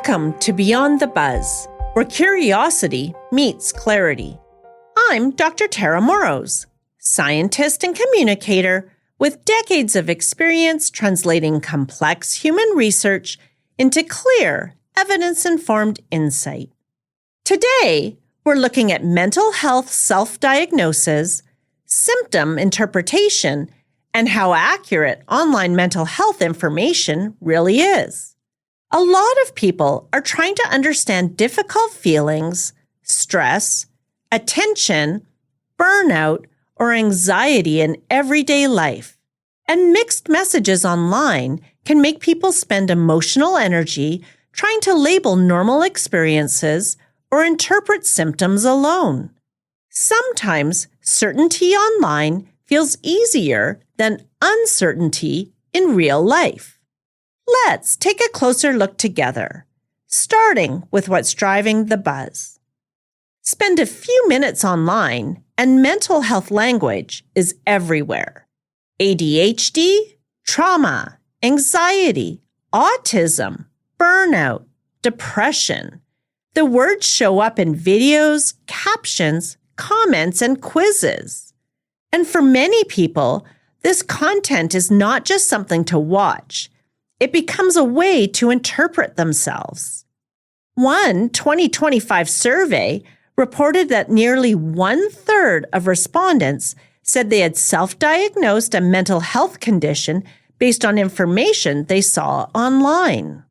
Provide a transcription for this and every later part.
Welcome to Beyond the Buzz, where curiosity meets clarity. I'm Dr. Tara Morrows, scientist and communicator with decades of experience translating complex human research into clear, evidence-informed insight. Today, we're looking at mental health self-diagnosis, symptom interpretation, and how accurate online mental health information really is. A lot of people are trying to understand difficult feelings, stress, attention, burnout, or anxiety in everyday life. And mixed messages online can make people spend emotional energy trying to label normal experiences or interpret symptoms alone. Sometimes certainty online feels easier than uncertainty in real life. Let's take a closer look together, starting with what's driving the buzz. Spend a few minutes online, and mental health language is everywhere. ADHD, trauma, anxiety, autism, burnout, depression. The words show up in videos, captions, comments, and quizzes. And for many people, this content is not just something to watch. It becomes a way to interpret themselves. One 2025 survey reported that nearly 1/3 of respondents said they had self-diagnosed a mental health condition based on information they saw online.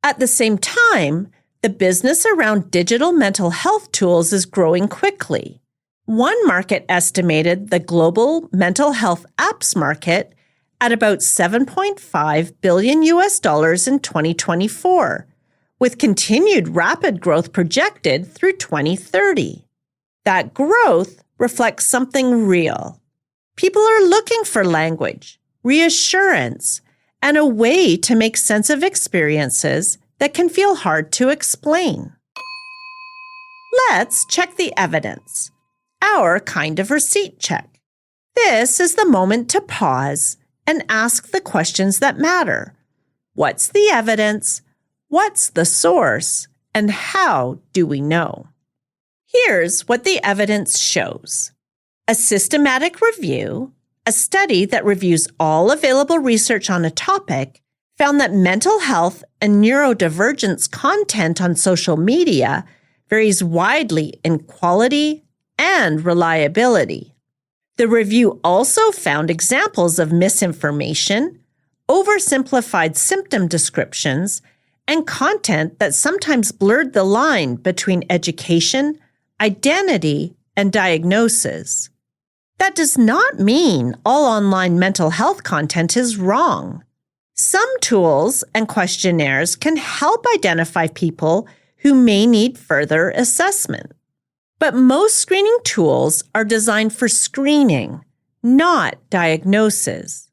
At the same time, the business around digital mental health tools is growing quickly. One market estimated the global mental health apps market at about $7.5 billion in 2024, with continued rapid growth projected through 2030. That growth reflects something real. People are looking for language, reassurance, and a way to make sense of experiences that can feel hard to explain. Let's check the evidence, our kind of receipt check. This is the moment to pause and ask the questions that matter. What's the evidence? What's the source? And how do we know? Here's what the evidence shows. A systematic review, a study that reviews all available research on a topic, found that mental health and neurodivergence content on social media varies widely in quality and reliability. The review also found examples of misinformation, oversimplified symptom descriptions, and content that sometimes blurred the line between education, identity, and diagnosis. That does not mean all online mental health content is wrong. Some tools and questionnaires can help identify people who may need further assessment. But most screening tools are designed for screening, not diagnosis.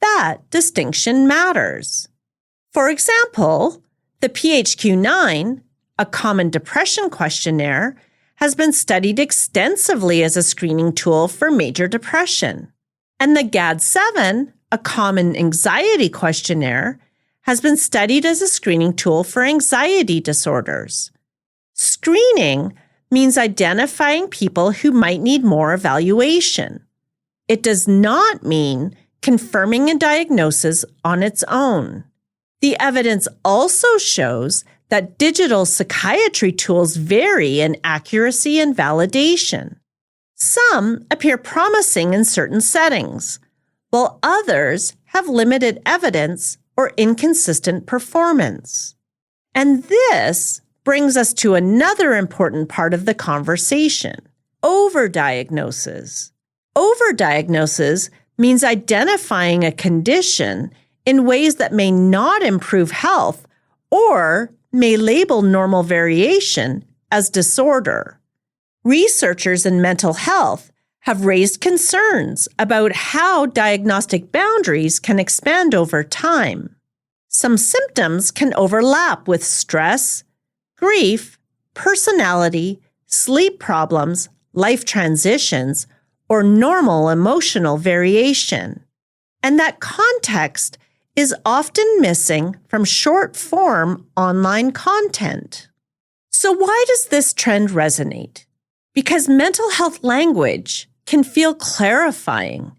That distinction matters. For example, the PHQ-9, a common depression questionnaire, has been studied extensively as a screening tool for major depression. And the GAD-7, a common anxiety questionnaire, has been studied as a screening tool for anxiety disorders. Screening means identifying people who might need more evaluation. It does not mean confirming a diagnosis on its own. The evidence also shows that digital psychiatry tools vary in accuracy and validation. Some appear promising in certain settings, while others have limited evidence or inconsistent performance. And this brings us to another important part of the conversation, overdiagnosis. Overdiagnosis means identifying a condition in ways that may not improve health or may label normal variation as disorder. Researchers in mental health have raised concerns about how diagnostic boundaries can expand over time. Some symptoms can overlap with stress, grief, personality, sleep problems, life transitions, or normal emotional variation. And that context is often missing from short-form online content. So why does this trend resonate? Because mental health language can feel clarifying.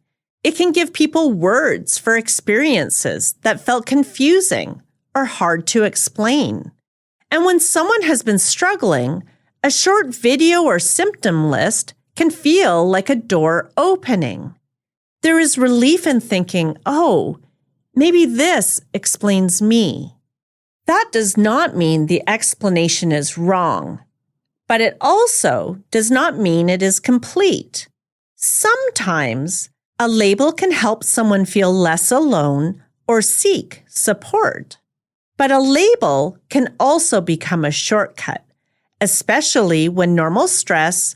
It can give people words for experiences that felt confusing or hard to explain. And when someone has been struggling, a short video or symptom list can feel like a door opening. There is relief in thinking, oh, maybe this explains me. That does not mean the explanation is wrong, but it also does not mean it is complete. Sometimes a label can help someone feel less alone or seek support. But a label can also become a shortcut, especially when normal stress,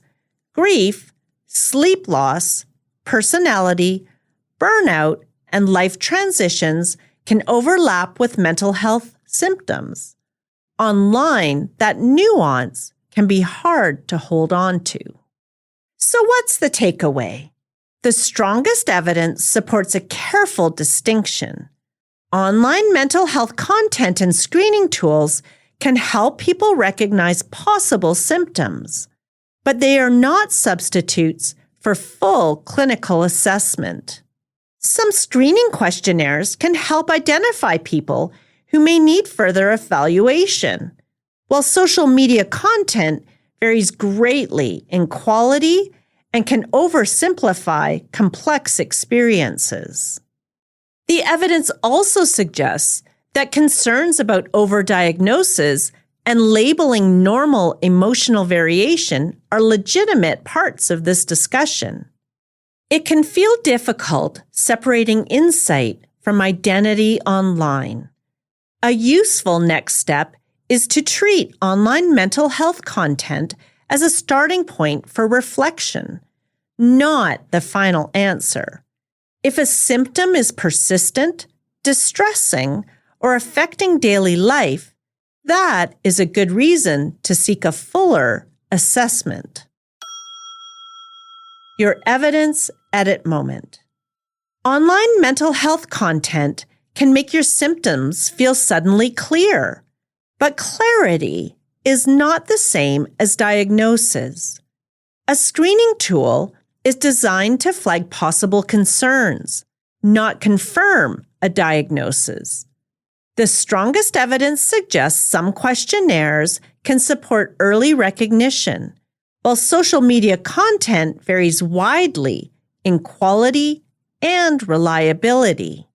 grief, sleep loss, personality, burnout, and life transitions can overlap with mental health symptoms. Online, that nuance can be hard to hold on to. So what's the takeaway? The strongest evidence supports a careful distinction. Online mental health content and screening tools can help people recognize possible symptoms, but they are not substitutes for full clinical assessment. Some screening questionnaires can help identify people who may need further evaluation, while social media content varies greatly in quality and can oversimplify complex experiences. The evidence also suggests that concerns about overdiagnosis and labeling normal emotional variation are legitimate parts of this discussion. It can feel difficult separating insight from identity online. A useful next step is to treat online mental health content as a starting point for reflection, not the final answer. If a symptom is persistent, distressing, or affecting daily life, that is a good reason to seek a fuller assessment. Your evidence edit moment. Online mental health content can make your symptoms feel suddenly clear, but clarity is not the same as diagnosis. A screening tool is designed to flag possible concerns, not confirm a diagnosis. The strongest evidence suggests some questionnaires can support early recognition, while social media content varies widely in quality and reliability.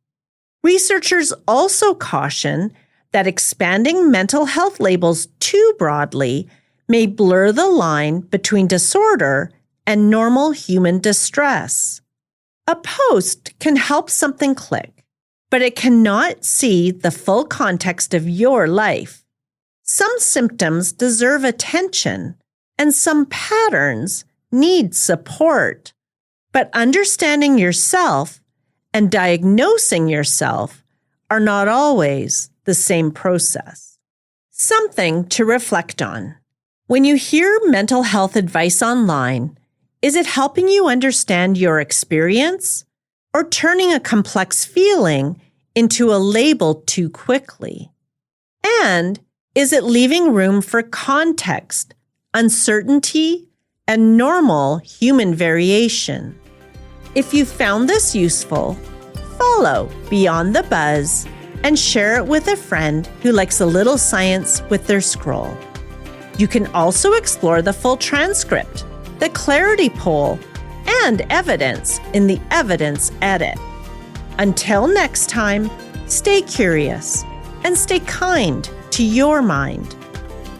Researchers also caution that expanding mental health labels too broadly may blur the line between disorder and normal human distress. A post can help something click, but it cannot see the full context of your life. Some symptoms deserve attention, and some patterns need support. But understanding yourself and diagnosing yourself are not always the same process. Something to reflect on. When you hear mental health advice online, is it helping you understand your experience or turning a complex feeling into a label too quickly? And is it leaving room for context, uncertainty, and normal human variation? If you found this useful, follow Beyond the Buzz and share it with a friend who likes a little science with their scroll. You can also explore the full transcript, the clarity poll, and evidence in the evidence edit. Until next time, stay curious and stay kind to your mind.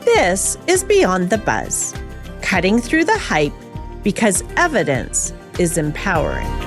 This is Beyond the Buzz, cutting through the hype because evidence is empowering.